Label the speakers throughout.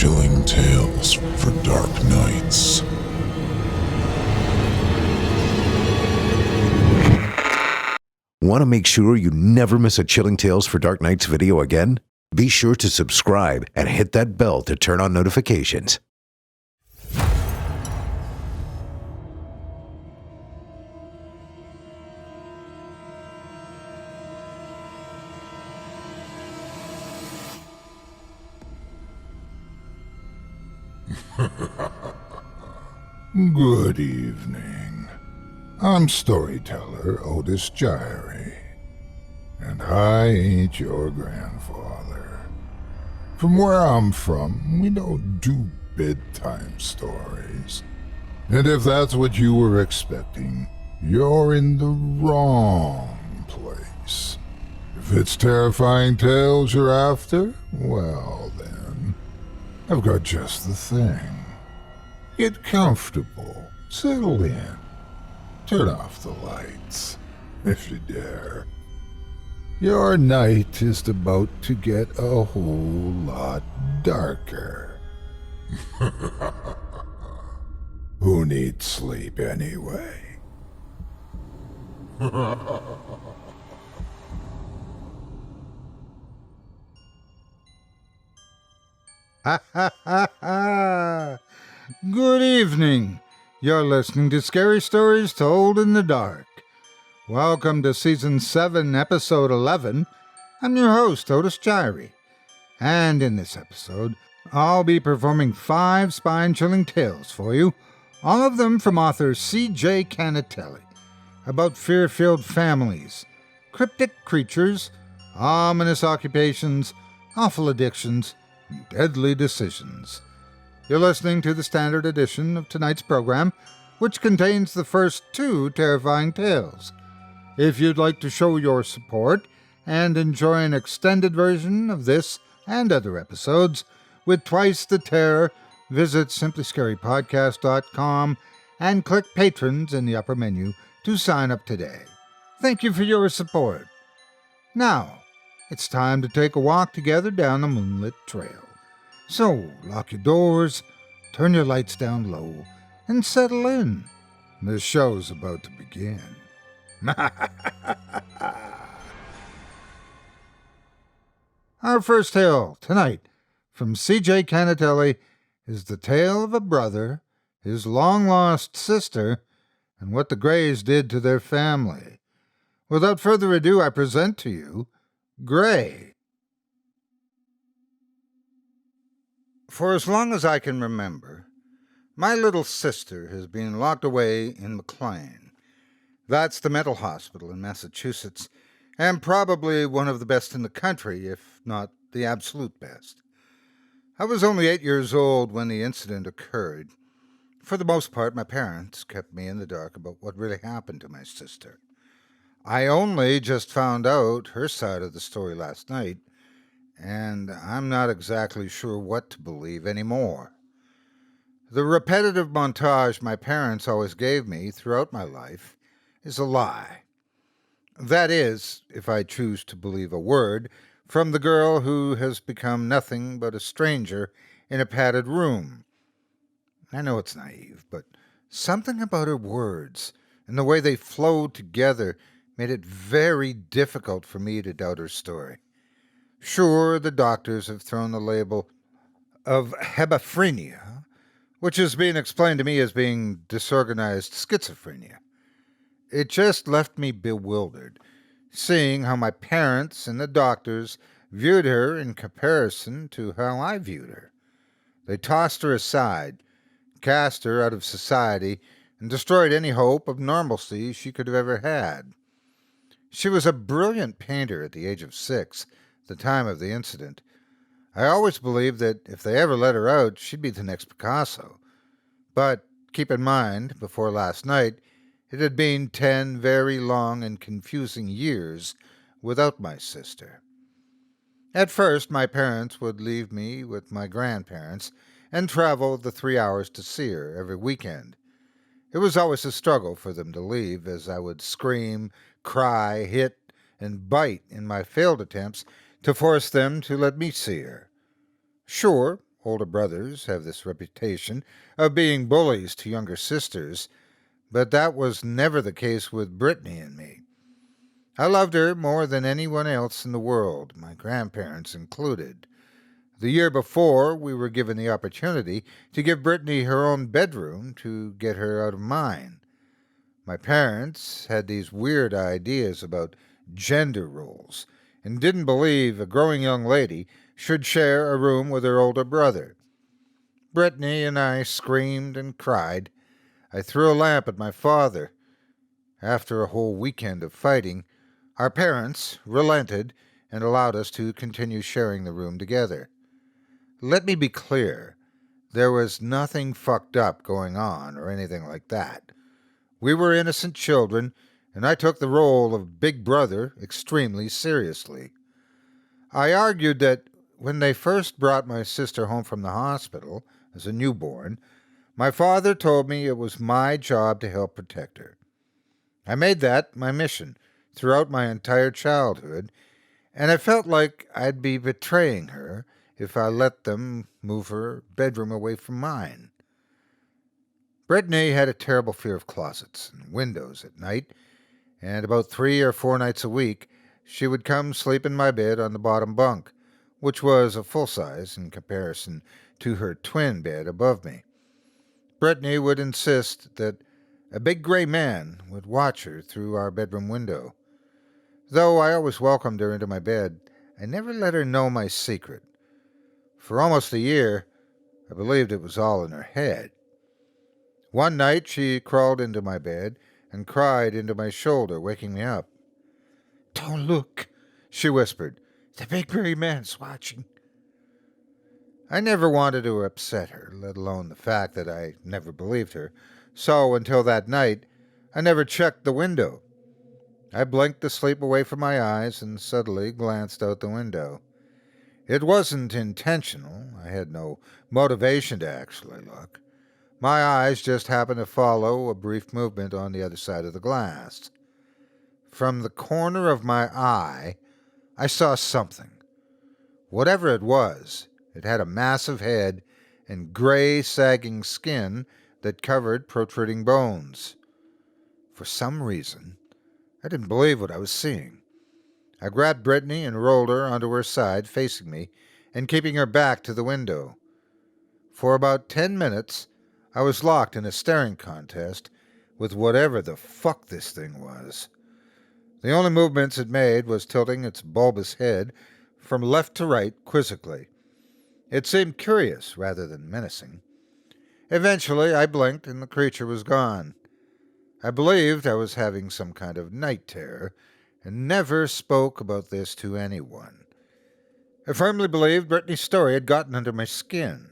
Speaker 1: Chilling tales for dark nights.
Speaker 2: Want to make sure you never miss a Chilling Tales for Dark Nights video again? Be sure to subscribe and hit that bell to turn on notifications.
Speaker 1: Good evening. I'm storyteller Otis Jiry, and I ain't your grandfather. From where I'm from, we don't do bedtime stories. And if that's what you were expecting, you're in the wrong place. If it's terrifying tales you're after, well then, I've got just the thing. Get comfortable, settle in, turn off the lights, if you dare. Your night is about to get a whole lot darker. Who needs sleep anyway?
Speaker 3: Ha ha ha ha! Good evening. You're listening to Scary Stories Told in the Dark. Welcome to Season 7, Episode 11. I'm your host, Otis Jiry. And in this episode, I'll be performing 5 spine-chilling tales for you, all of them from author C.J. Cannatelli, about fear-filled families, cryptic creatures, ominous occupations, awful addictions, and deadly decisions. You're listening to the standard edition of tonight's program, which contains the first 2 terrifying tales. If you'd like to show your support and enjoy an extended version of this and other episodes with twice the terror, visit simplyscarypodcast.com and click Patrons in the upper menu to sign up today. Thank you for your support. Now, it's time to take a walk together down the moonlit trail. So, lock your doors, turn your lights down low, and settle in. The show's about to begin. Our first tale tonight from C.J. Cannatelli is the tale of a brother, his long-lost sister, and what the Greys did to their family. Without further ado, I present to you Gray. For as long as I can remember, my little sister has been locked away in McLean. That's the mental hospital in Massachusetts, and probably one of the best in the country, if not the absolute best. I was only 8 years old when the incident occurred. For the most part, my parents kept me in the dark about what really happened to my sister. I only just found out her side of the story last night, and I'm not exactly sure what to believe anymore. The repetitive montage my parents always gave me throughout my life is a lie. That is, if I choose to believe a word from the girl who has become nothing but a stranger in a padded room. I know it's naive, but something about her words and the way they flowed together made it very difficult for me to doubt her story. Sure, the doctors have thrown the label of hebephrenia, which is being explained to me as being disorganized schizophrenia. It just left me bewildered, seeing how my parents and the doctors viewed her in comparison to how I viewed her. They tossed her aside, cast her out of society, and destroyed any hope of normalcy she could have ever had. She was a brilliant painter at the age of 6, the time of the incident. I always believed that if they ever let her out, she'd be the next Picasso. But keep in mind, before last night, it had been 10 very long and confusing years without my sister. At first, my parents would leave me with my grandparents and travel the 3 hours to see her every weekend. It was always a struggle for them to leave, as I would scream, cry, hit, and bite in my failed attempts to force them to let me see her. Sure, Older brothers have this reputation of being bullies to younger sisters, but that was never the case with Brittany and me. I loved her more than anyone else in the world, my grandparents included. The year before, we were given the opportunity to give Brittany her own bedroom to get her out of mine. My parents had these weird ideas about gender roles and didn't believe a growing young lady should share a room with her older brother. Brittany and I screamed and cried. I threw a lamp at my father. After a whole weekend of fighting, our parents relented and allowed us to continue sharing the room together. Let me be clear, there was nothing fucked up going on or anything like that. We were innocent children, and I took the role of big brother extremely seriously. I argued that when they first brought my sister home from the hospital as a newborn, my father told me it was my job to help protect her. I made that my mission throughout my entire childhood, and I felt like I'd be betraying her if I let them move her bedroom away from mine. Brittany had a terrible fear of closets and windows at night, and about 3 or 4 nights a week she would come sleep in my bed on the bottom bunk, which was a full size in comparison to her twin bed above me. Brittany would insist that a big gray man would watch her through our bedroom window. Though I always welcomed her into my bed, I never let her know my secret. For almost a year, I believed it was all in her head. One night she crawled into my bed and cried into my shoulder, waking me up. "Don't look," she whispered. "The big gray man's watching." I never wanted to upset her, let alone the fact that I never believed her, so until that night, I never checked the window. I blinked the sleep away from my eyes and suddenly glanced out the window. It wasn't intentional. I had no motivation to actually look. My eyes just happened to follow a brief movement on the other side of the glass. From the corner of my eye, I saw something. Whatever it was, it had a massive head and gray, sagging skin that covered protruding bones. For some reason, I didn't believe what I was seeing. I grabbed Brittany and rolled her onto her side, facing me, and keeping her back to the window. For about 10 minutes, I was locked in a staring contest with whatever the fuck this thing was. The only movements it made was tilting its bulbous head from left to right quizzically. It seemed curious rather than menacing. Eventually, I blinked and the creature was gone. I believed I was having some kind of night terror and never spoke about this to anyone. I firmly believed Brittany's story had gotten under my skin.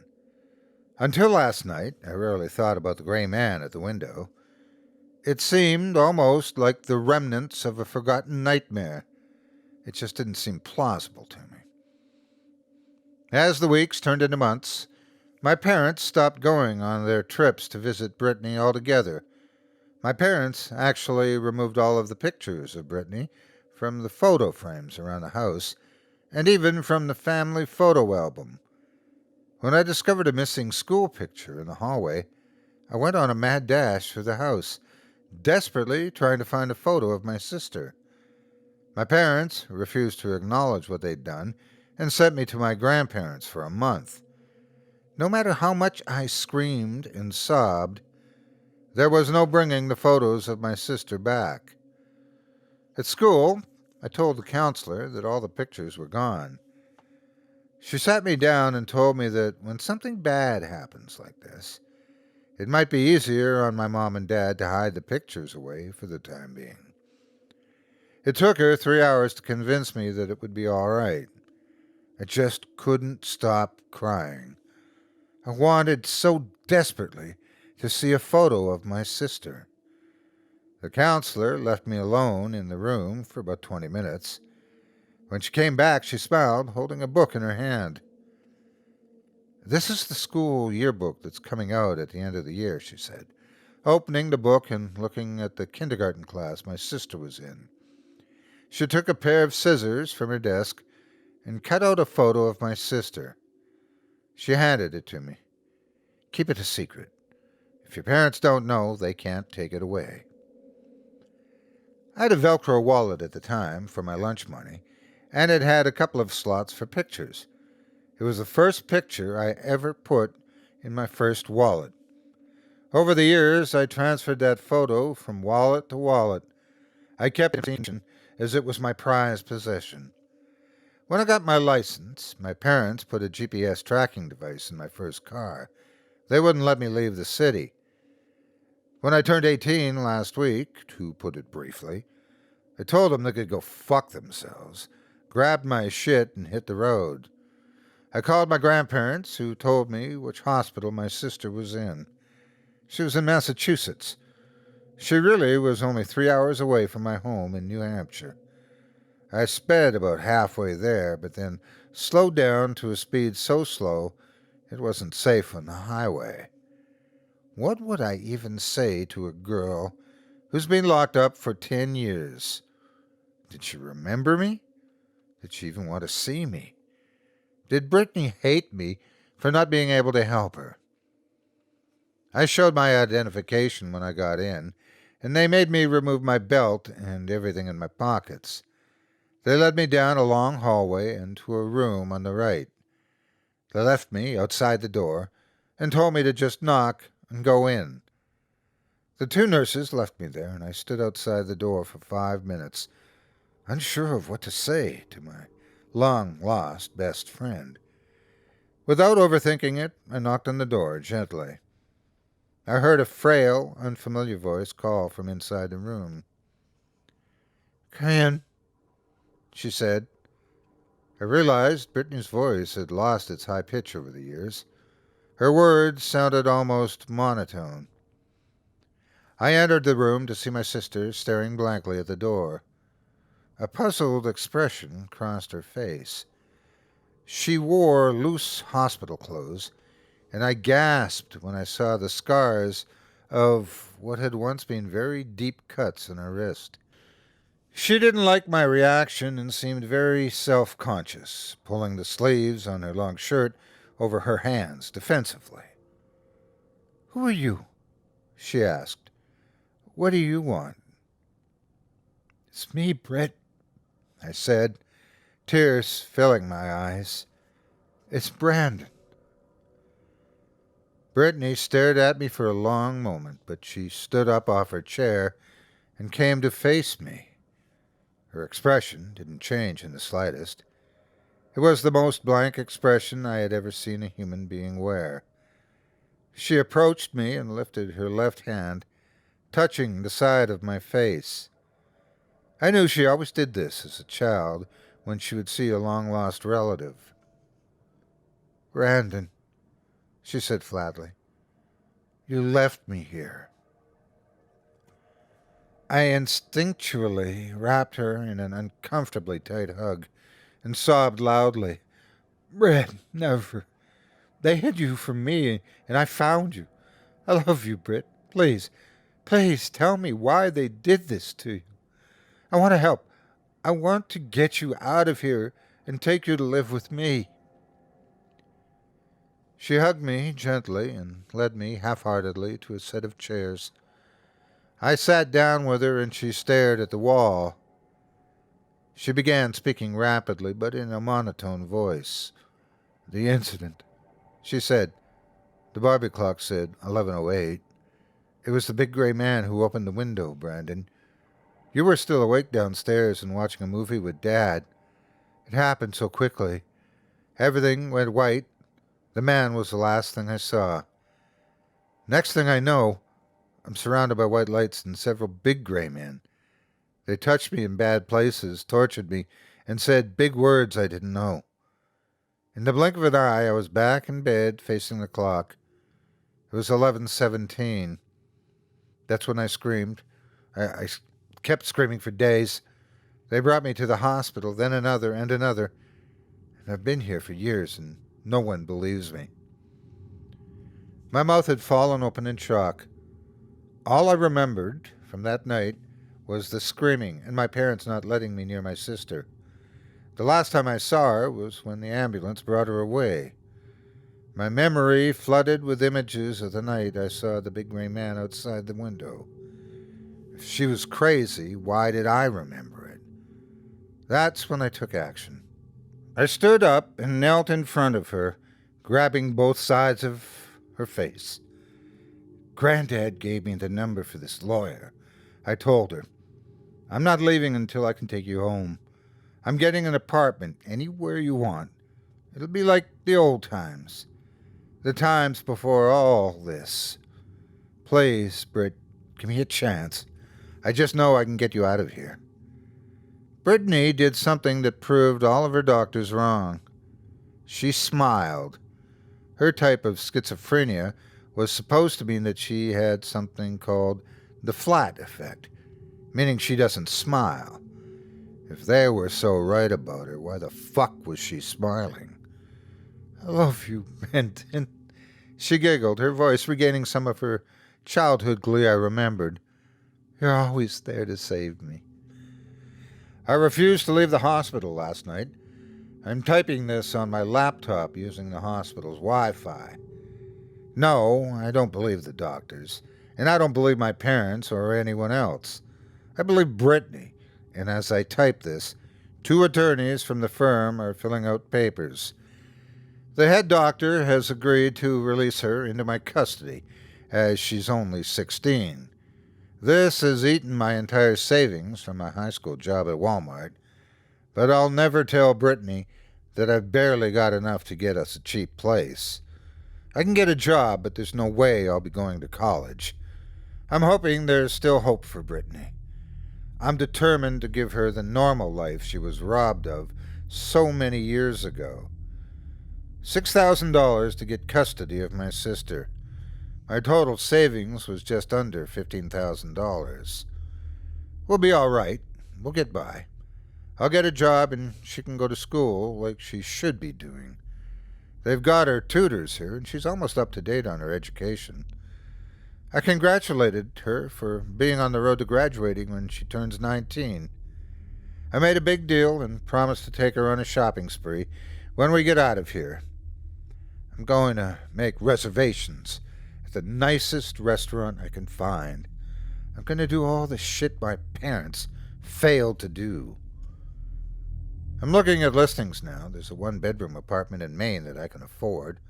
Speaker 3: Until last night, I rarely thought about the gray man at the window. It seemed almost like the remnants of a forgotten nightmare. It just didn't seem plausible to me. As the weeks turned into months, my parents stopped going on their trips to visit Brittany altogether. My parents actually removed all of the pictures of Brittany from the photo frames around the house, and even from the family photo album. When I discovered a missing school picture in the hallway, I went on a mad dash through the house, desperately trying to find a photo of my sister. My parents refused to acknowledge what they'd done and sent me to my grandparents for a month. No matter how much I screamed and sobbed, there was no bringing the photos of my sister back. At school, I told the counselor that all the pictures were gone. She sat me down and told me that when something bad happens like this, it might be easier on my mom and dad to hide the pictures away for the time being. It took her 3 hours to convince me that it would be all right. I just couldn't stop crying. I wanted so desperately to see a photo of my sister. The counselor left me alone in the room for about 20 minutes. When she came back, she smiled, holding a book in her hand. "This is the school yearbook that's coming out at the end of the year," she said, opening the book and looking at the kindergarten class my sister was in. She took a pair of scissors from her desk and cut out a photo of my sister. She handed it to me. "Keep it a secret. If your parents don't know, they can't take it away." I had a Velcro wallet at the time for my lunch money, and it had a couple of slots for pictures. It was the first picture I ever put in my first wallet. Over the years, I transferred that photo from wallet to wallet. I kept it as it was my prized possession. When I got my license, my parents put a GPS tracking device in my first car. They wouldn't let me leave the city. When I turned 18 last week, to put it briefly, I told them they could go fuck themselves, grabbed my shit, and hit the road. I called my grandparents, who told me which hospital my sister was in. She was in Massachusetts. She really was only 3 hours away from my home in New Hampshire. I sped about halfway there, but then slowed down to a speed so slow it wasn't safe on the highway. What would I even say to a girl who's been locked up for 10 years? Did she remember me? Did she even want to see me? Did Brittany hate me for not being able to help her? I showed my identification when I got in, and they made me remove my belt and everything in my pockets. They led me down a long hallway and to a room on the right. They left me outside the door and told me to just knock and go in. The two nurses left me there, and I stood outside the door for 5 minutes, unsure of what to say to my long-lost best friend. Without overthinking it, I knocked on the door gently. I heard a frail, unfamiliar voice call from inside the room. "Come in," she said. I realized Brittany's voice had lost its high pitch over the years. Her words sounded almost monotone. I entered the room to see my sister staring blankly at the door. A puzzled expression crossed her face. She wore loose hospital clothes, and I gasped when I saw the scars of what had once been very deep cuts in her wrist. She didn't like my reaction and seemed very self-conscious, pulling the sleeves on her long shirt over her hands defensively. "Who are you?" she asked. "What do you want?" "It's me, Britt," I said, tears filling my eyes. "It's Brandon." Brittany stared at me for a long moment, but she stood up off her chair and came to face me. Her expression didn't change in the slightest. It was the most blank expression I had ever seen a human being wear. She approached me and lifted her left hand, touching the side of my face. I knew she always did this as a child when she would see a long-lost relative. "Brandon," she said flatly, "you left me here." I instinctually wrapped her in an uncomfortably tight hug and sobbed loudly. "Britt, never. They hid you from me, and I found you. I love you, Britt. Please, please tell me why they did this to you. I want to help. I want to get you out of here and take you to live with me." She hugged me gently and led me half-heartedly to a set of chairs. I sat down with her and she stared at the wall. She began speaking rapidly but in a monotone voice. "The incident," she said. "The Barbie clock said 11:08. It was the big gray man who opened the window, Brandon. You were still awake downstairs and watching a movie with Dad. It happened so quickly. Everything went white. The man was the last thing I saw. Next thing I know, I'm surrounded by white lights and several big gray men. They touched me in bad places, tortured me, and said big words I didn't know. In the blink of an eye, I was back in bed, facing the clock. It was 11:17. That's when I screamed. I kept screaming for days. They brought me to the hospital, then another and another. And I've been here for years, and no one believes me." My mouth had fallen open in shock. All I remembered from that night was the screaming and my parents not letting me near my sister. The last time I saw her was when the ambulance brought her away. My memory flooded with images of the night I saw the big gray man outside the window. If she was crazy, why did I remember it? That's when I took action. I stood up and knelt in front of her, grabbing both sides of her face. Granddad gave me the number for this lawyer. I told her, I'm not leaving until I can take you home. I'm getting an apartment anywhere you want. It'll be like the old times. The times before all this. Please, Britt, give me a chance. I just know I can get you out of here. Brittany did something that proved all of her doctors wrong. She smiled. Her type of schizophrenia was supposed to mean that she had something called the flat effect, meaning she doesn't smile. If they were so right about her, why the fuck was she smiling? I love you, Benton. She giggled, her voice regaining some of her childhood glee I remembered. You're always there to save me. I refused to leave the hospital last night. I'm typing this on my laptop using the hospital's Wi-Fi. No, I don't believe the doctors, and I don't believe my parents or anyone else. I believe Brittany, and as I type this, 2 attorneys from the firm are filling out papers. The head doctor has agreed to release her into my custody, as she's only 16. This has eaten my entire savings from my high school job at Walmart, but I'll never tell Brittany that I've barely got enough to get us a cheap place. I can get a job, but there's no way I'll be going to college. I'm hoping there's still hope for Brittany. I'm determined to give her the normal life she was robbed of so many years ago. $6,000 to get custody of my sister. My total savings was just under $15,000. We'll be all right. We'll get by. I'll get a job and she can go to school like she should be doing. They've got her tutors here, and she's almost up to date on her education. I congratulated her for being on the road to graduating when she turns 19. I made a big deal and promised to take her on a shopping spree when we get out of here. I'm going to make reservations at the nicest restaurant I can find. I'm going to do all the shit my parents failed to do. I'm looking at listings now. There's a 1-bedroom apartment in Maine that I can afford.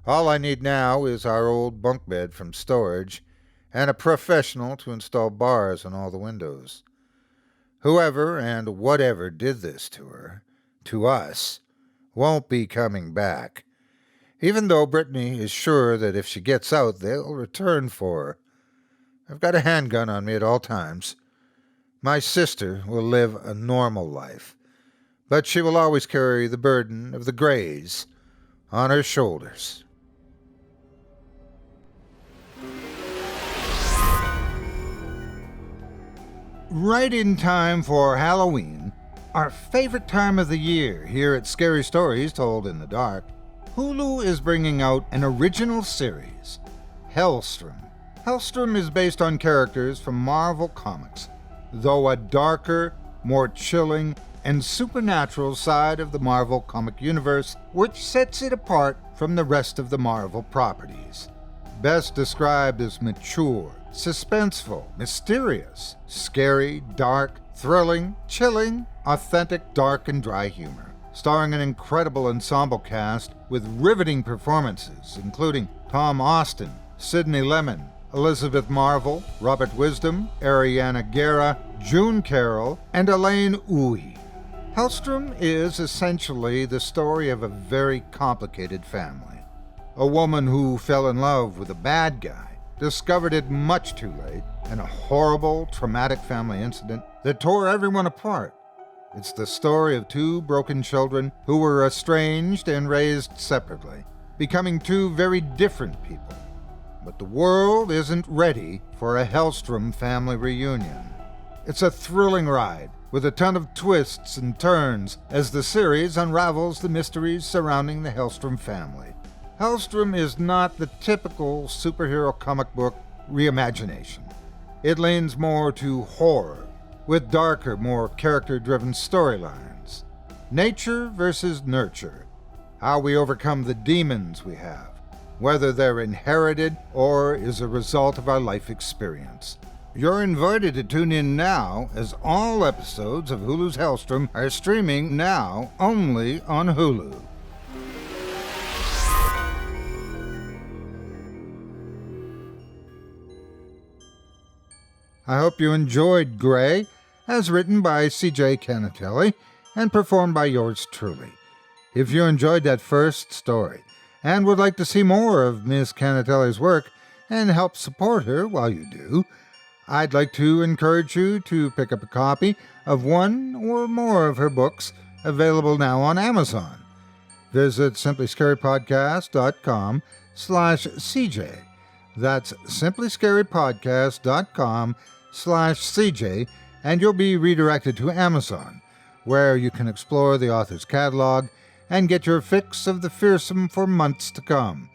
Speaker 3: All I need now is our old bunk bed from storage and a professional to install bars on all the windows. Whoever and whatever did this to her, to us, won't be coming back. Even though Brittany is sure that if she gets out, they'll return for her. I've got a handgun on me at all times. My sister will live a normal life, but she will always carry the burden of the Greys on her shoulders. Right in time for Halloween, our favorite time of the year here at Scary Stories Told in the Dark, Hulu is bringing out an original series, Hellstrom. Hellstrom is based on characters from Marvel Comics, though a darker, more chilling, and supernatural side of the Marvel comic universe, which sets it apart from the rest of the Marvel properties. Best described as mature, suspenseful, mysterious, scary, dark, thrilling, chilling, authentic, dark and dry humor. Starring an incredible ensemble cast with riveting performances, including Tom Austin, Sidney Lemon, Elizabeth Marvel, Robert Wisdom, Ariana Guerra, June Carroll, and Elaine Uy. Hellstrom is essentially the story of a very complicated family. A woman who fell in love with a bad guy, discovered it much too late, and a horrible, traumatic family incident that tore everyone apart. It's the story of 2 broken children who were estranged and raised separately, becoming 2 very different people. But the world isn't ready for a Hellstrom family reunion. It's a thrilling ride, with a ton of twists and turns as the series unravels the mysteries surrounding the Hellstrom family. Hellstrom is not the typical superhero comic book reimagination. It leans more to horror, with darker, more character-driven storylines. Nature versus nurture. how we overcome the demons we have, whether they're inherited or is a result of our life experience. You're invited to tune in now, as all episodes of Hulu's Hellstrom are streaming now only on Hulu. I hope you enjoyed Grey, as written by C.J. Cannatelli and performed by yours truly. If you enjoyed that first story and would like to see more of Miss Cannatelli's work and help support her while you do, I'd like to encourage you to pick up a copy of one or more of her books, available now on Amazon. Visit simplyscarypodcast.com/CJ. That's simplyscarypodcast.com/CJ, and you'll be redirected to Amazon, where you can explore the author's catalog and get your fix of the fearsome for months to come.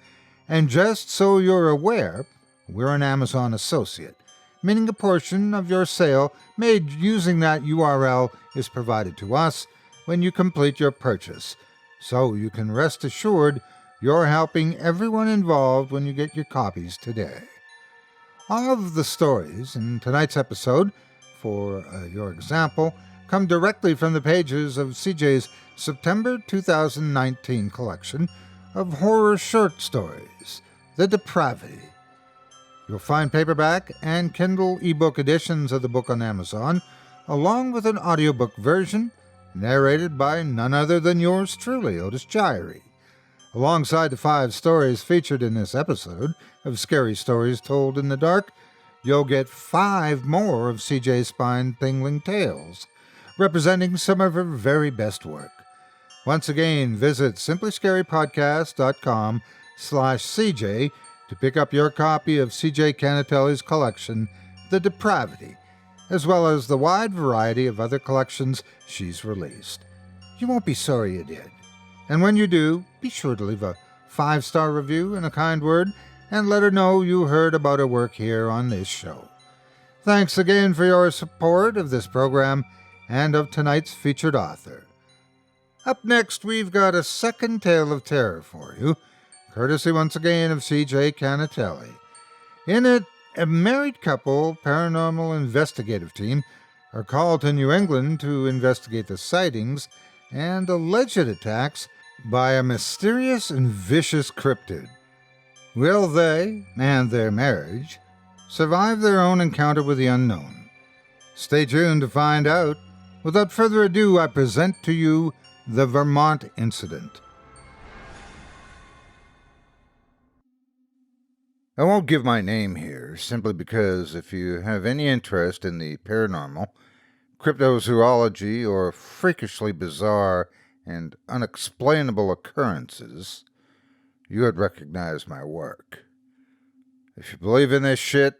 Speaker 3: And just so you're aware, we're an Amazon associate, meaning a portion of your sale made using that URL is provided to us when you complete your purchase, so you can rest assured you're helping everyone involved when you get your copies today. All of the stories in tonight's episode, for your example, come directly from the pages of CJ's September 2019 collection of horror short stories, The Depravity. You'll find paperback and Kindle ebook editions of the book on Amazon, along with an audiobook version narrated by none other than yours truly, Otis Jiry. Alongside the 5 stories featured in this episode of Scary Stories Told in the Dark, you'll get 5 more of CJ's spine-tingling tales, representing some of her very best work. Once again, visit simplyscarypodcast.com/CJ to pick up your copy of C.J. Cannatelli's collection, The Depravity, as well as the wide variety of other collections she's released. You won't be sorry you did. And when you do, be sure to leave a 5-star review and a kind word, and let her know you heard about her work here on this show. Thanks again for your support of this program and of tonight's featured author. Up next, we've got a second tale of terror for you, courtesy once again of C.J. Cannatelli. In it, a married couple paranormal investigative team are called to New England to investigate the sightings and alleged attacks by a mysterious and vicious cryptid. Will they, and their marriage, survive their own encounter with the unknown? Stay tuned to find out. Without further ado, I present to you The Vermont Incident. I won't give my name here, simply because if you have any interest in the paranormal, cryptozoology, or freakishly bizarre and unexplainable occurrences, you would recognize my work. If you believe in this shit,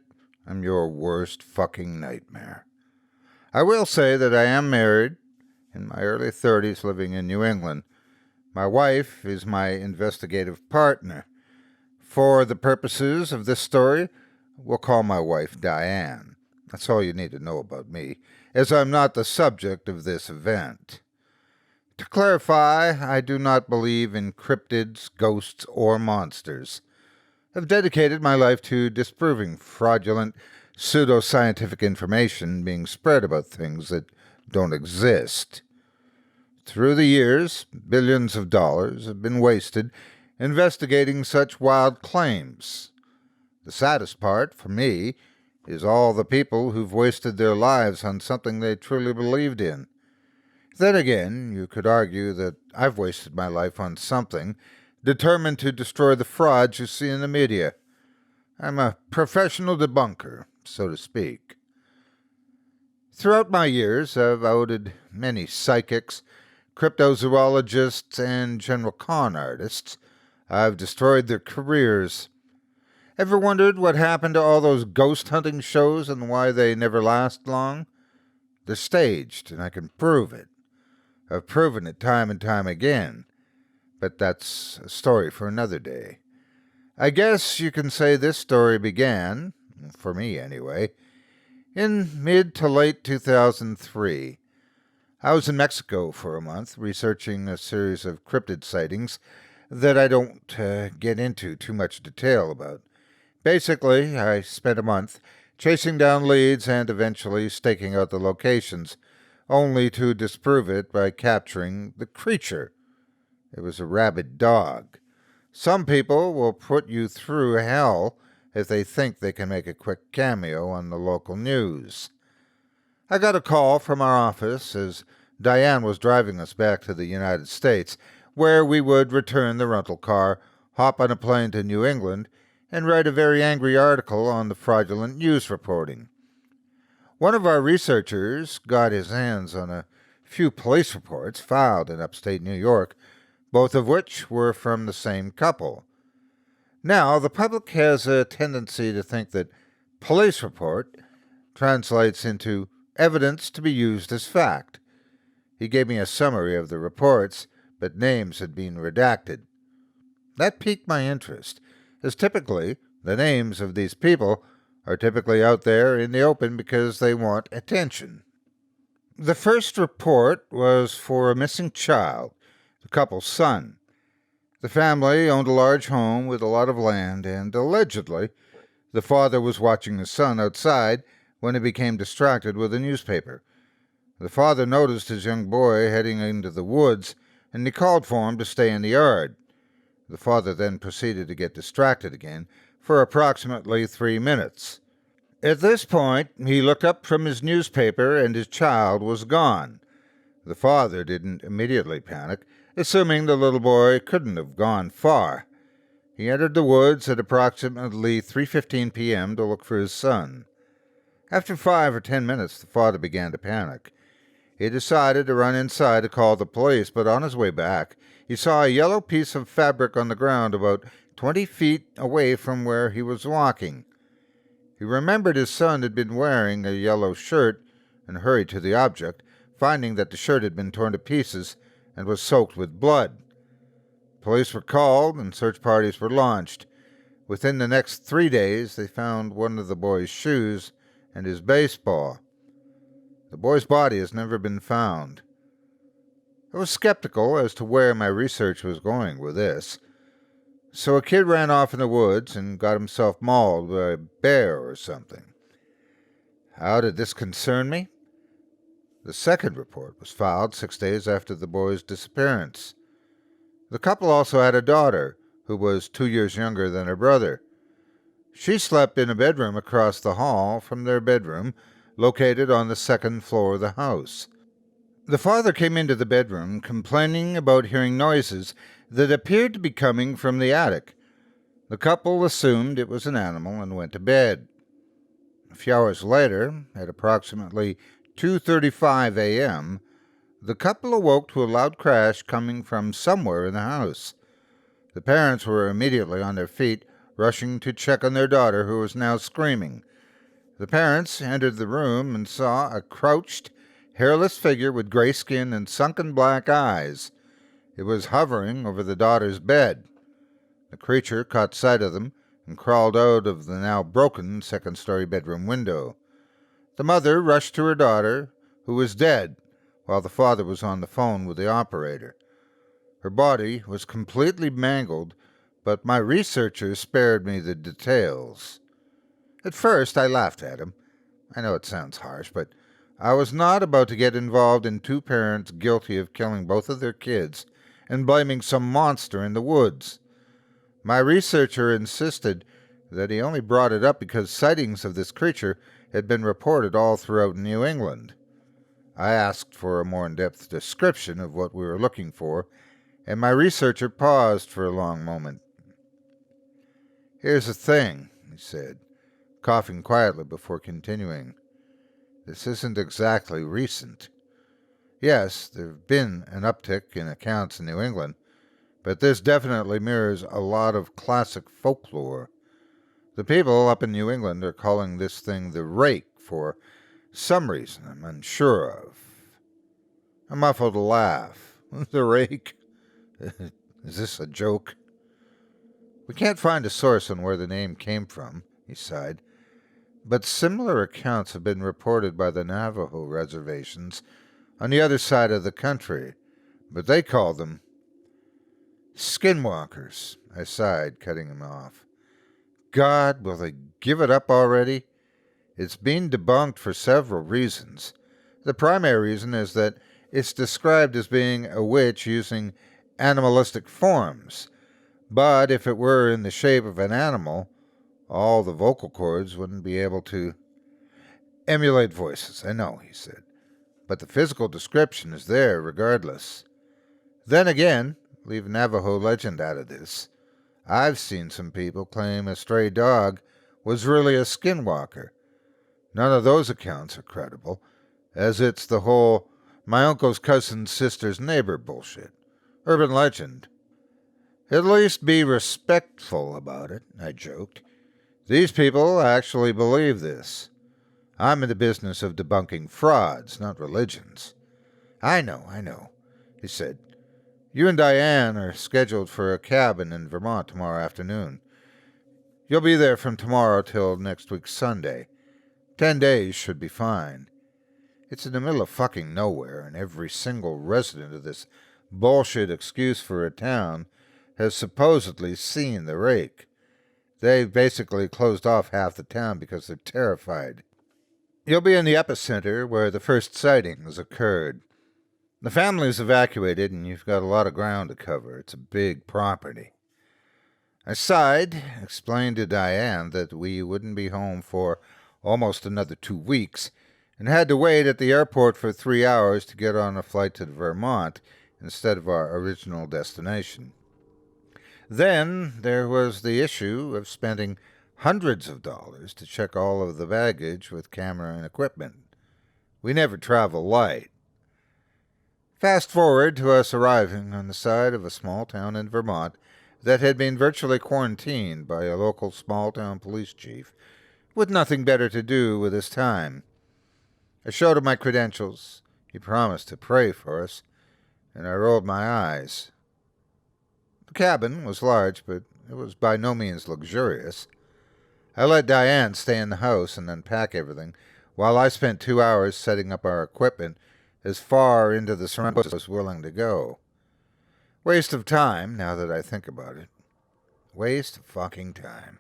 Speaker 3: I'm your worst fucking nightmare. I will say that I am married, in my early 30s, living in New England. My wife is my investigative partner. For the purposes of this story, we'll call my wife Diane. That's all you need to know about me, as I'm not the subject of this event. To clarify, I do not believe in cryptids, ghosts, or monsters. I've dedicated my life to disproving fraudulent, pseudoscientific information being spread about things that don't exist. Through the years, billions of dollars have been wasted investigating such wild claims. The saddest part, for me, is all the people who've wasted their lives on something they truly believed in. Then again, you could argue that I've wasted my life on something determined to destroy the frauds you see in the media. I'm a professional debunker, so to speak. Throughout my years, I've outed many psychics, cryptozoologists, and general con artists. I've destroyed their careers. Ever wondered what happened to all those ghost hunting shows and why they never last long? They're staged, and I can prove it. I've proven it time and time again. But that's a story for another day. I guess you can say this story began, for me anyway, in mid to late 2003. I was in Mexico for a month, researching a series of cryptid sightings that I don't get into too much detail about. Basically, I spent a month chasing down leads and eventually staking out the locations, only to disprove it by capturing the creature. It was a rabid dog. Some people will put you through hell if they think they can make a quick cameo on the local news. I got a call from our office as Diane was driving us back to the United States, where we would return the rental car, hop on a plane to New England, and write a very angry article on the fraudulent news reporting. One of our researchers got his hands on a few police reports filed in upstate New York, both of which were from the same couple. Now, the public has a tendency to think that police report translates into evidence to be used as fact. He gave me a summary of the reports, but names had been redacted. That piqued my interest, as typically the names of these people are typically out there in the open because they want attention. The first report was for a missing child, the couple's son. The family owned a large home with a lot of land, and allegedly, the father was watching the son outside when he became distracted with a newspaper. The father noticed his young boy heading into the woods, and he called for him to stay in the yard. The father then proceeded to get distracted again for approximately 3 minutes. At this point, he looked up from his newspaper, and his child was gone. The father didn't immediately panic, assuming the little boy couldn't have gone far. He entered the woods at approximately 3:15 p.m. to look for his son. After 5 or 10 minutes, the father began to panic. He decided to run inside to call the police, but on his way back, he saw a yellow piece of fabric on the ground about 20 feet away from where he was walking. He remembered his son had been wearing a yellow shirt and hurried to the object, finding that the shirt had been torn to pieces and was soaked with blood. Police were called and search parties were launched. Within the next 3 days, they found one of the boy's shoes and his baseball. The boy's body has never been found. I was skeptical as to where my research was going with this. So a kid ran off in the woods and got himself mauled by a bear or something. How did this concern me? The second report was filed 6 days after the boy's disappearance. The couple also had a daughter who was 2 years younger than her brother. She slept in a bedroom across the hall from their bedroom, located on the second floor of the house. The father came into the bedroom complaining about hearing noises that appeared to be coming from the attic. The couple assumed it was an animal and went to bed. A few hours later, at approximately 2:35 a.m., the couple awoke to a loud crash coming from somewhere in the house. The parents were immediately on their feet, rushing to check on their daughter, who was now screaming. The parents entered the room and saw a crouched, hairless figure with gray skin and sunken black eyes. It was hovering over the daughter's bed. The creature caught sight of them and crawled out of the now broken second-story bedroom window. The mother rushed to her daughter, who was dead, while the father was on the phone with the operator. Her body was completely mangled, but my researchers spared me the details. At first, I laughed at him. I know it sounds harsh, but I was not about to get involved in two parents guilty of killing both of their kids and blaming some monster in the woods. My researcher insisted that he only brought it up because sightings of this creature had been reported all throughout New England. I asked for a more in-depth description of what we were looking for, and my researcher paused for a long moment. "Here's the thing," he said, coughing quietly before continuing. "This isn't exactly recent. Yes, there's been an uptick in accounts in New England, but this definitely mirrors a lot of classic folklore. The people up in New England are calling this thing the rake for some reason I'm unsure of." I muffled a laugh. "The rake? Is this a joke?" "We can't find a source on where the name came from," he sighed, "but similar accounts have been reported by the Navajo reservations on the other side of the country, but they call them skinwalkers. I sighed, cutting him off. God, will they give it up already? It's been debunked for several reasons. The primary reason is that it's described as being a witch using animalistic forms. But if it were in the shape of an animal, all the vocal cords wouldn't be able to emulate voices. I know, he said. But the physical description is there regardless. Then again, leave Navajo legend out of this. I've seen some people claim a stray dog was really a skinwalker. None of those accounts are credible, as it's the whole my uncle's cousin's sister's neighbor bullshit. Urban legend. At least be respectful about it, I joked. These people actually believe this. I'm in the business of debunking frauds, not religions. I know, he said. You and Diane are scheduled for a cabin in Vermont tomorrow afternoon. You'll be there from tomorrow till next week Sunday. 10 days should be fine. It's in the middle of fucking nowhere, and every single resident of this bullshit excuse for a town has supposedly seen the rake. They've basically closed off half the town because they're terrified. You'll be in the epicenter where the first sightings occurred. The family's evacuated, and you've got a lot of ground to cover. It's a big property. I sighed, explained to Diane that we wouldn't be home for almost another 2 weeks, and had to wait at the airport for 3 hours to get on a flight to Vermont instead of our original destination. Then there was the issue of spending hundreds of dollars to check all of the baggage with camera and equipment. We never travel light. Fast forward to us arriving on the side of a small town in Vermont that had been virtually quarantined by a local small-town police chief with nothing better to do with his time. I showed him my credentials. He promised to pray for us, and I rolled my eyes. The cabin was large, but it was by no means luxurious. I let Diane stay in the house and unpack everything, while I spent 2 hours setting up our equipment as far into the surroundings as I was willing to go. Waste of time, now that I think about it. Waste of fucking time.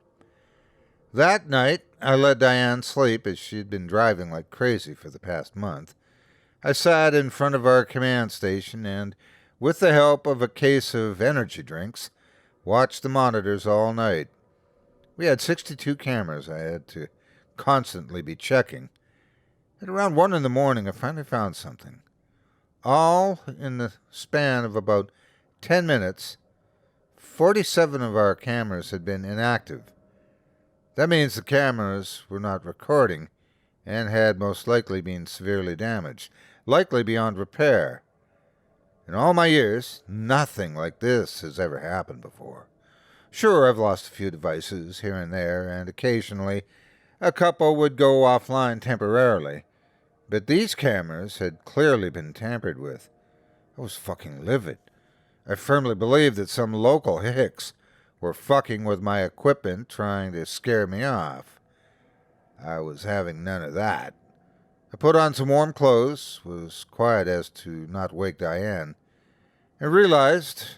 Speaker 3: That night, I let Diane sleep as she'd been driving like crazy for the past month. I sat in front of our command station and, with the help of a case of energy drinks, watched the monitors all night. We had 62 cameras I had to constantly be checking. At around 1 in the morning, I finally found something. All in the span of about 10 minutes, 47 of our cameras had been inactive. That means the cameras were not recording and had most likely been severely damaged, likely beyond repair. In all my years, nothing like this has ever happened before. Sure, I've lost a few devices here and there, and occasionally a couple would go offline temporarily. But these cameras had clearly been tampered with. I was fucking livid. I firmly believed that some local hicks were fucking with my equipment, trying to scare me off. I was having none of that. I put on some warm clothes, was quiet as to not wake Diane, and realized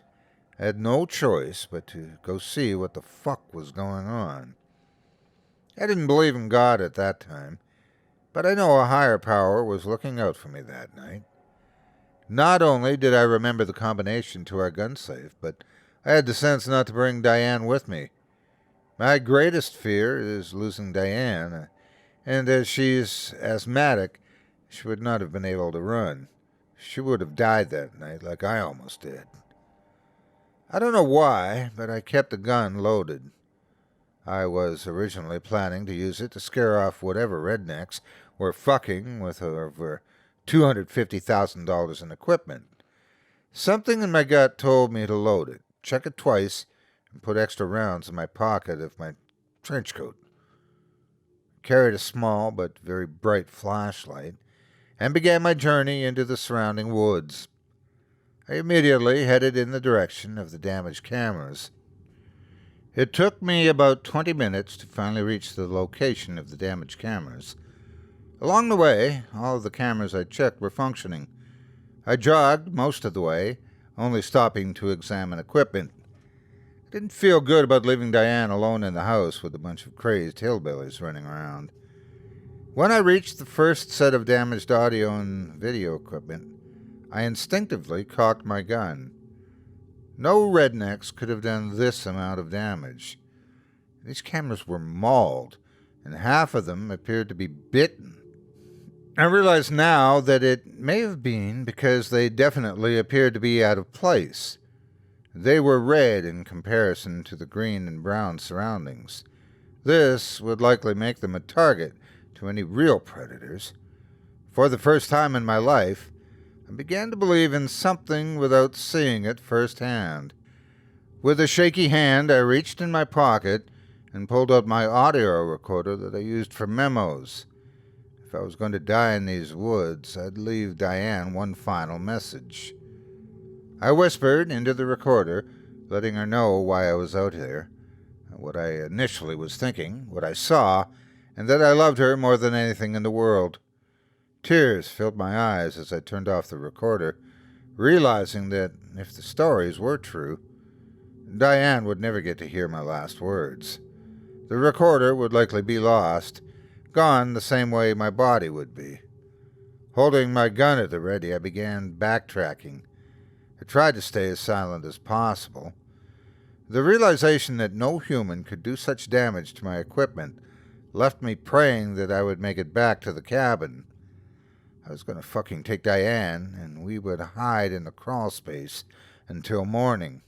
Speaker 3: I had no choice but to go see what the fuck was going on. I didn't believe in God at that time, but I know a higher power was looking out for me that night. Not only did I remember the combination to our gun safe, but I had the sense not to bring Diane with me. My greatest fear is losing Diane, and as she's asthmatic, she would not have been able to run. She would have died that night like I almost did. I don't know why, but I kept the gun loaded. I was originally planning to use it to scare off whatever rednecks were fucking with over $250,000 in equipment. Something in my gut told me to load it, check it twice, and put extra rounds in my pocket of my trench coat. I carried a small but very bright flashlight and began my journey into the surrounding woods. I immediately headed in the direction of the damaged cameras. It took me about 20 minutes to finally reach the location of the damaged cameras. Along the way, all of the cameras I checked were functioning, I jogged most of the way, only stopping to examine equipment. I didn't feel good about leaving Diane alone in the house with a bunch of crazed hillbillies running around. When I reached the first set of damaged audio and video equipment, I instinctively cocked my gun. No rednecks could have done this amount of damage. These cameras were mauled, and half of them appeared to be bitten. I realize now that it may have been because they definitely appeared to be out of place. They were red in comparison to the green and brown surroundings. This would likely make them a target to any real predators. For the first time in my life, I began to believe in something without seeing it firsthand. With a shaky hand, I reached in my pocket and pulled out my audio recorder that I used for memos. If I was going to die in these woods, I'd leave Diane one final message. I whispered into the recorder, letting her know why I was out here, what I initially was thinking, what I saw, and that I loved her more than anything in the world. Tears filled my eyes as I turned off the recorder, realizing that if the stories were true, Diane would never get to hear my last words. The recorder would likely be lost, gone the same way my body would be. Holding my gun at the ready, I began backtracking. I tried to stay as silent as possible. The realization that no human could do such damage to my equipment left me praying that I would make it back to the cabin. I was going to fucking take Diane, and we would hide in the crawl space until morning.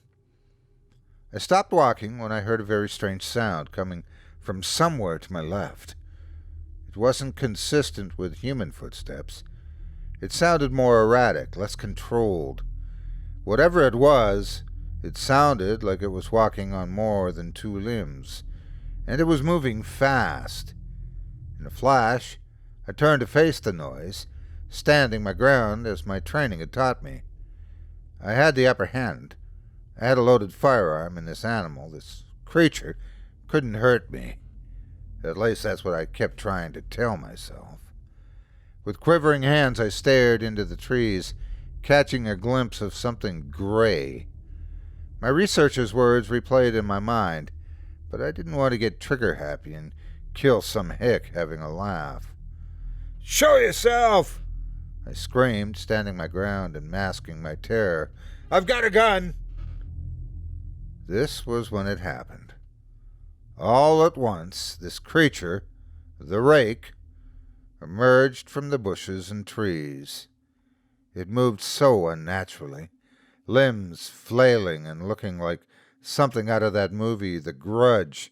Speaker 3: I stopped walking when I heard a very strange sound coming from somewhere to my left. It wasn't consistent with human footsteps. It sounded more erratic, less controlled. Whatever it was, it sounded like it was walking on more than two limbs, and it was moving fast. In a flash, I turned to face the noise, standing my ground as my training had taught me. I had the upper hand. I had a loaded firearm, and this animal, this creature, couldn't hurt me. At least that's what I kept trying to tell myself. With quivering hands, I stared into the trees, catching a glimpse of something gray. My researcher's words replayed in my mind, but I didn't want to get trigger-happy and kill some hick having a laugh. "Show yourself!" I screamed, standing my ground and masking my terror. "I've got a gun!" This was when it happened. All at once, this creature, the rake, emerged from the bushes and trees. It moved so unnaturally, limbs flailing and looking like something out of that movie, The Grudge.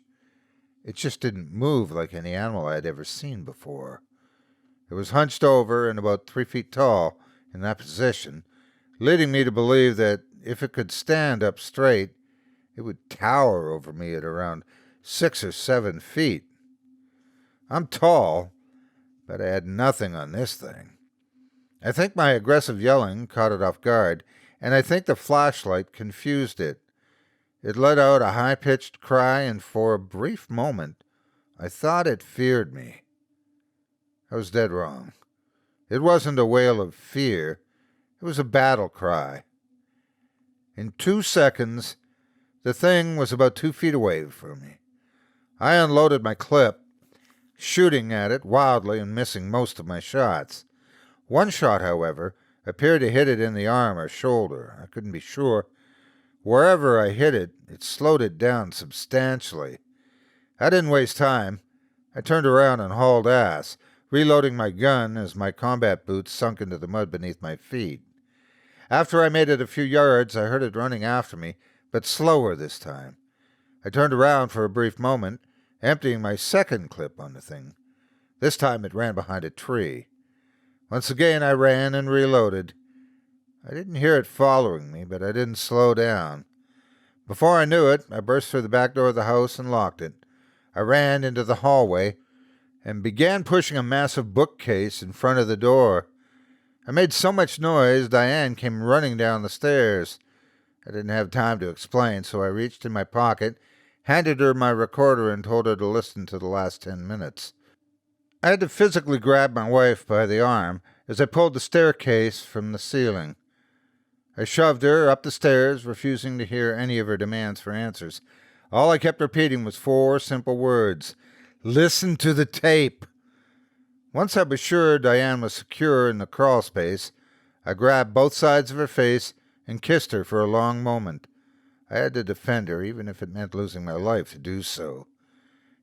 Speaker 3: It just didn't move like any animal I had ever seen before. It was hunched over and about 3 feet tall in that position, leading me to believe that if it could stand up straight, it would tower over me at around 6 or 7 feet. I'm tall, but I had nothing on this thing. I think my aggressive yelling caught it off guard, and I think the flashlight confused it. It let out a high-pitched cry, and for a brief moment, I thought it feared me. I was dead wrong. It wasn't a wail of fear. It was a battle cry. In 2 seconds, the thing was about 2 feet away from me. I unloaded my clip, shooting at it wildly and missing most of my shots. One shot, however, appeared to hit it in the arm or shoulder. I couldn't be sure. Wherever I hit it, it slowed it down substantially. I didn't waste time. I turned around and hauled ass, reloading my gun as my combat boots sunk into the mud beneath my feet. After I made it a few yards, I heard it running after me, but slower this time. I turned around for a brief moment, emptying my second clip on the thing. This time it ran behind a tree. Once again I ran and reloaded. I didn't hear it following me, but I didn't slow down. Before I knew it, I burst through the back door of the house and locked it. I ran into the hallway and began pushing a massive bookcase in front of the door. I made so much noise, Diane came running down the stairs. I didn't have time to explain, so I reached in my pocket, handed her my recorder, and told her to listen to the last 10 minutes. I had to physically grab my wife by the arm as I pulled the staircase from the ceiling. I shoved her up the stairs, refusing to hear any of her demands for answers. All I kept repeating was 4 simple words. Listen to the tape. Once I was sure Diane was secure in the crawl space, I grabbed both sides of her face and kissed her for a long moment. I had to defend her, even if it meant losing my life to do so.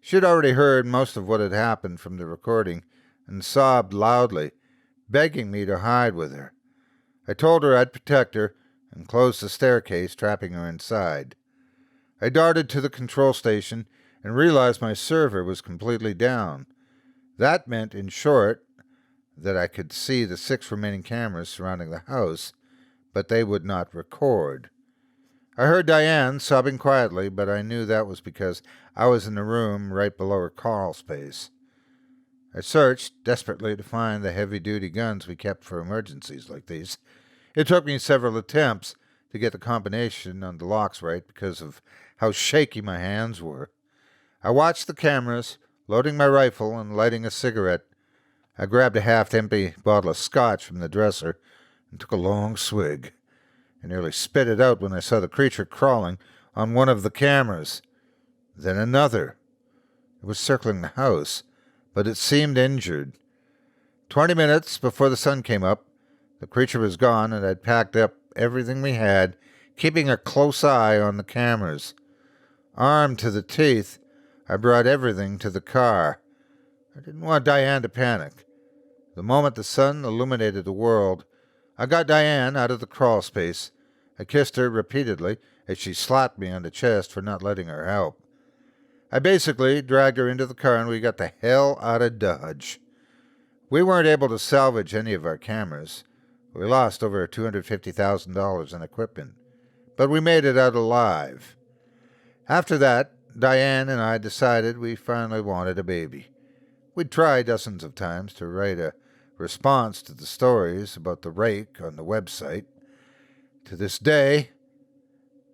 Speaker 3: She had already heard most of what had happened from the recording and sobbed loudly, begging me to hide with her. I told her I'd protect her and closed the staircase, trapping her inside. I darted to the control station and realized my server was completely down. That meant, in short, that I could see the 6 remaining cameras surrounding the house, but they would not record. I heard Diane sobbing quietly, but I knew that was because I was in the room right below her crawl space. I searched desperately to find the heavy-duty guns we kept for emergencies like these. It took me several attempts to get the combination on the locks right because of how shaky my hands were. I watched the cameras, loading my rifle and lighting a cigarette. I grabbed a half-empty bottle of scotch from the dresser and took a long swig. I nearly spit it out when I saw the creature crawling on one of the cameras. Then another. It was circling the house, but it seemed injured. 20 minutes before the sun came up, the creature was gone, and I'd packed up everything we had, keeping a close eye on the cameras. Armed to the teeth, I brought everything to the car. I didn't want Diane to panic. The moment the sun illuminated the world, I got Diane out of the crawl space. I kissed her repeatedly as she slapped me on the chest for not letting her help. I basically dragged her into the car and we got the hell out of Dodge. We weren't able to salvage any of our cameras. We lost over $250,000 in equipment, but we made it out alive. After that, Diane and I decided we finally wanted a baby. We'd tried dozens of times to write a response to the stories about the rake on the website. To this day,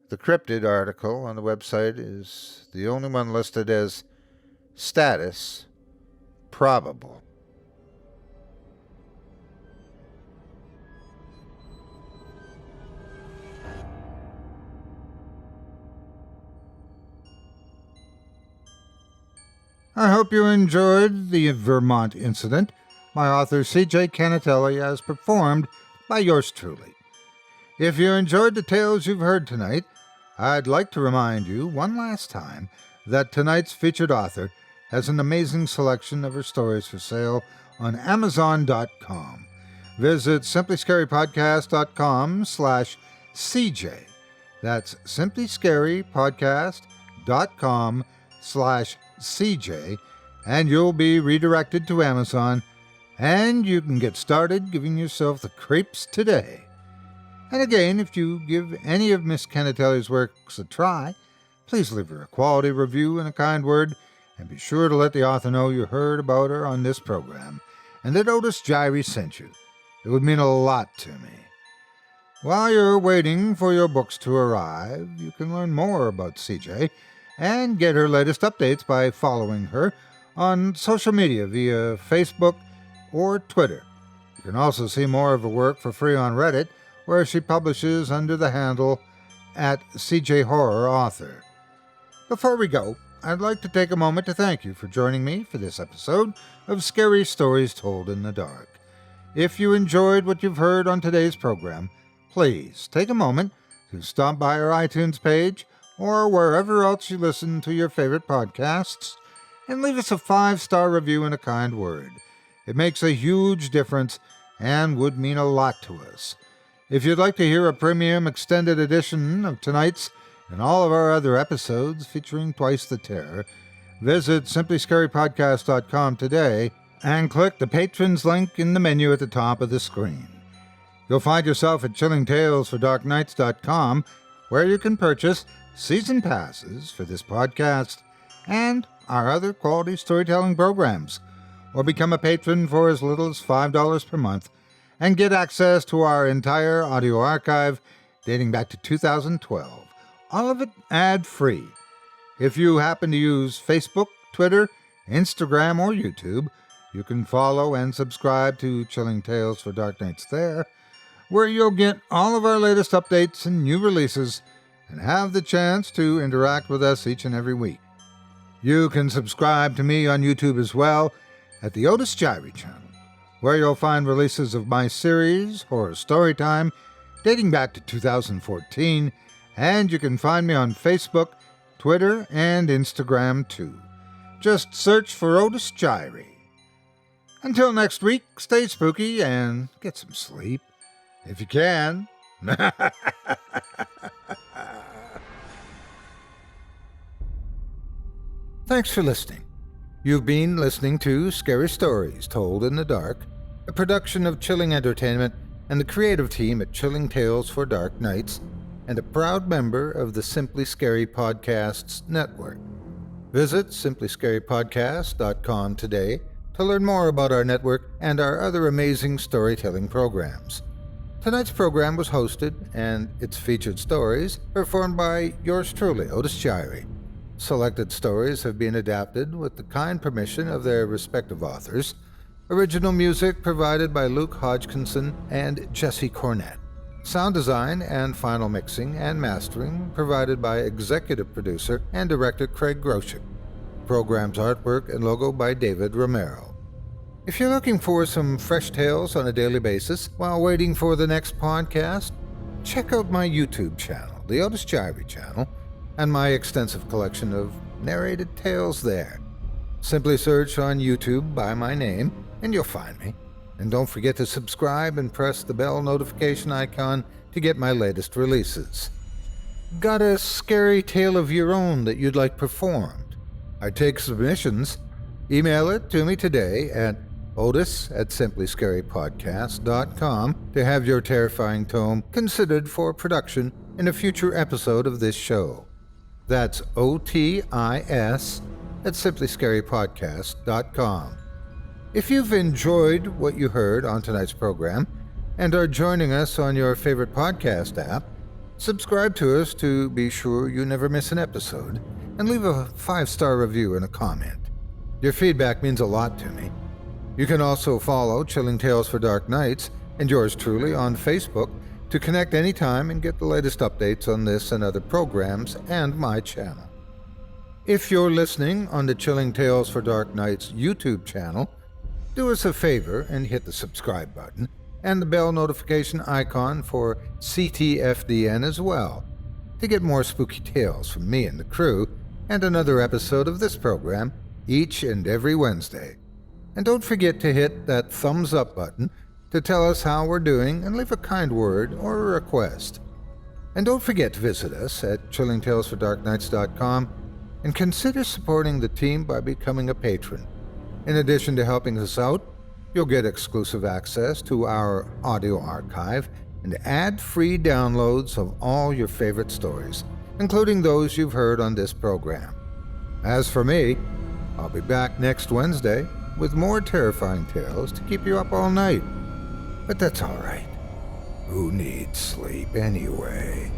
Speaker 3: the cryptid article on the website is the only one listed as status probable. I hope you enjoyed the Vermont incident, my author C.J. Cannatelli, as performed by yours truly. If you enjoyed the tales you've heard tonight, I'd like to remind you one last time that tonight's featured author has an amazing selection of her stories for sale on Amazon.com. Visit simplyscarypodcast.com/CJ. That's simplyscarypodcast.com/CJ, and you'll be redirected to Amazon, and you can get started giving yourself the creeps today. And again, if you give any of Miss Cannatelli's works a try, please leave her a quality review and a kind word, and be sure to let the author know you heard about her on this program, and that Otis Jiry sent you. It would mean a lot to me. While you're waiting for your books to arrive, you can learn more about CJ and get her latest updates by following her on social media via Facebook or Twitter. You can also see more of her work for free on Reddit, where she publishes under the handle @CJHorrorAuthor. Before we go, I'd like to take a moment to thank you for joining me for this episode of Scary Stories Told in the Dark. If you enjoyed what you've heard on today's program, please take a moment to stop by our iTunes page or wherever else you listen to your favorite podcasts and leave us a 5-star review and a kind word. It makes a huge difference and would mean a lot to us. If you'd like to hear a premium extended edition of tonight's and all of our other episodes featuring Twice the Terror, visit simplyscarypodcast.com today and click the Patrons link in the menu at the top of the screen. You'll find yourself at chillingtalesfordarknights.com, where you can purchase season passes for this podcast and our other quality storytelling programs, or become a patron for as little as $5 per month and get access to our entire audio archive dating back to 2012. All of it ad-free. If you happen to use Facebook, Twitter, Instagram, or YouTube, You can follow and subscribe to Chilling Tales for Dark Nights there, where you'll get all of our latest updates and new releases and have the chance to interact with us each and every week. You can subscribe to me on YouTube as well at the Otis Jiry channel, where you'll find releases of my series, Horror Storytime, dating back to 2014, and you can find me on Facebook, Twitter, and Instagram too. Just search for Otis Jiry. Until next week, stay spooky and get some sleep, if you can. Thanks for listening. You've been listening to Scary Stories Told in the Dark, a production of Chilling Entertainment and the creative team at Chilling Tales for Dark Nights, and a proud member of the Simply Scary Podcasts network. Visit simplyscarypodcast.com today to learn more about our network and our other amazing storytelling programs. Tonight's program was hosted, and its featured stories performed by yours truly, Otis Jiry. Selected stories have been adapted with the kind permission of their respective authors. Original music provided by Luke Hodgkinson and Jesse Cornett. Sound design and final mixing and mastering provided by executive producer and director Craig Groshek. Program's artwork and logo by David Romero. If you're looking for some fresh tales on a daily basis while waiting for the next podcast, check out my YouTube channel, the Otis Jiry channel, and my extensive collection of narrated tales there. Simply search on YouTube by my name, and you'll find me. And don't forget to subscribe and press the bell notification icon to get my latest releases. Got a scary tale of your own that you'd like performed? I take submissions. Email it to me today at otis@simplyscarypodcast.com to have your terrifying tome considered for production in a future episode of this show. That's otis@simplyscarypodcast.com. If you've enjoyed what you heard on tonight's program and are joining us on your favorite podcast app, subscribe to us to be sure you never miss an episode, and leave a 5-star review and a comment. Your feedback means a lot to me. You can also follow Chilling Tales for Dark Nights and yours truly on Facebook to connect anytime and get the latest updates on this and other programs and my channel. If you're listening on the Chilling Tales for Dark Nights YouTube channel, do us a favor and hit the subscribe button and the bell notification icon for ctfdn as well to get more spooky tales from me and the crew and another episode of this program each and every Wednesday. And don't forget to hit that thumbs up button to tell us how we're doing and leave a kind word or a request. And don't forget to visit us at chillingtalesfordarknights.com and consider supporting the team by becoming a patron. In addition to helping us out, you'll get exclusive access to our audio archive and ad-free downloads of all your favorite stories, including those you've heard on this program. As for me, I'll be back next Wednesday with more terrifying tales to keep you up all night. But that's all right. Who needs sleep anyway?